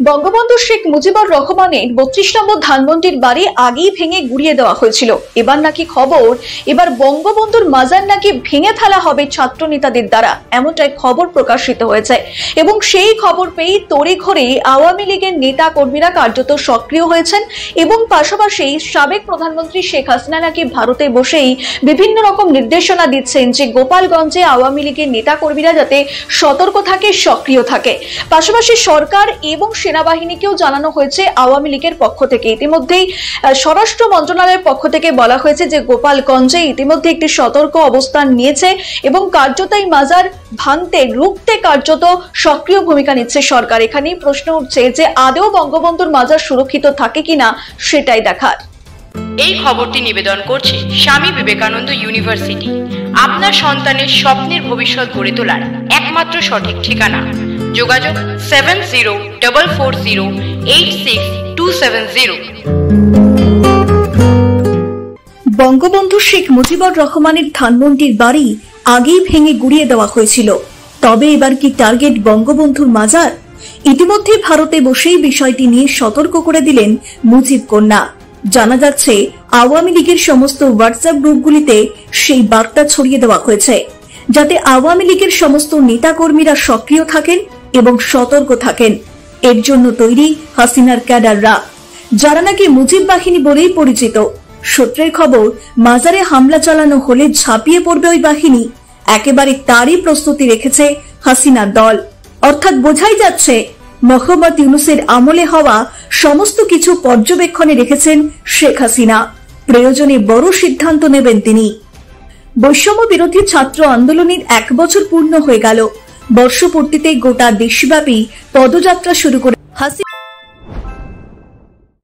বঙ্গবন্ধু শেখ মুজিবুর রহমানের ৩২ নম্বর ধানমন্ডির বাড়ি আগেই ভেঙে গুড়িয়ে দেওয়া হয়েছিল। এবার নাকি খবর, এবার বঙ্গবন্ধুর মাজার নাকি ভেঙে ফেলা হবে ছাত্র নেতাদের দ্বারা, এমনটাই খবর প্রকাশিত হয়েছে। এবং সেই খবর পেয়ে তড়িঘড়ি আওয়ামী লীগের নেতা কর্মীরা কার্যত সক্রিয় হয়েছেন এবং পাশাপাশি সাবেক প্রধানমন্ত্রী শেখ হাসিনা নাকি ভারতে বসেই বিভিন্ন রকম নির্দেশনা দিচ্ছেন যে গোপালগঞ্জে আওয়ামী লীগের নেতা কর্মীরা যাতে সতর্ক থাকে, সক্রিয় থাকে। পাশাপাশি সরকার এবং সেনাবাহিনীকেও জানানো হয়েছে আওয়ামী লীগের পক্ষ থেকে। ইতিমধ্যেই স্বরাষ্ট্র মন্ত্রণালয়ের পক্ষ থেকে বলা হয়েছে যে গোপালগঞ্জে ইতিমধ্যে একটি সতর্ক অবস্থান নিয়েছে এবং কার্যত এই মাজার ভাঙতে রুখতে কার্যত সক্রিয় ভূমিকা নিচ্ছে সরকার। এখানেই প্রশ্ন উঠছে যে আদৌ বঙ্গবন্ধুর মাজার সুরক্ষিত থাকে কিনা সেটাই দেখার। এই খবরটি নিবেদন করছে স্বামী বিবেকানন্দ ইউনিভার্সিটি, আপনার সন্তানের স্বপ্নের ভবিষ্যৎ গড়ে তোলার একমাত্র সঠিক ঠিকানা। যোগাযোগ 7044086270। বঙ্গবন্ধু শেখ মুজিবুর রহমানের ধানমন্ডির বাড়ি আগেই ভেঙে গুড়িয়ে দেওয়া হয়েছিল, তবে এবার কি টার্গেট বঙ্গবন্ধুর মাজার? ইতিমধ্যে ভারতে বসেই বিষয়টি নিয়ে সতর্ক করে দিলেন মুজিব কন্যা। জানা যাচ্ছে আওয়ামী লীগের সমস্ত হোয়াটসঅ্যাপ গ্রুপগুলিতে সেই বার্তা ছড়িয়ে দেওয়া হয়েছে যাতে আওয়ামী লীগের সমস্ত নেতাকর্মীরা সক্রিয় থাকেন এবং সতর্ক থাকেন। এর জন্য তৈরি হাসিনার ক্যাডাররা, যারা নাকি মুজিব বাহিনী বলেই পরিচিত। সূত্রের খবর, মাজারে হামলা চালানো হলে ঝাঁপিয়ে পড়বে ওই বাহিনী, একেবারে তারই প্রস্তুতি রেখেছে হাসিনার দল। অর্থাৎ বোঝাই যাচ্ছে মোহাম্মদ ইউনূসের আমলে হওয়া সমস্ত কিছু পর্যবেক্ষণে রেখেছেন শেখ হাসিনা। প্রয়োজনে বড় সিদ্ধান্ত নেবেন তিনি। বৈষম্য বিরোধী ছাত্র আন্দোলনের 1 বছর পূর্ণ হয়ে গেল। বর্ষপূর্তিতে গোটা দেশব্যাপী পদযাত্রা শুরু করে হাসিনা।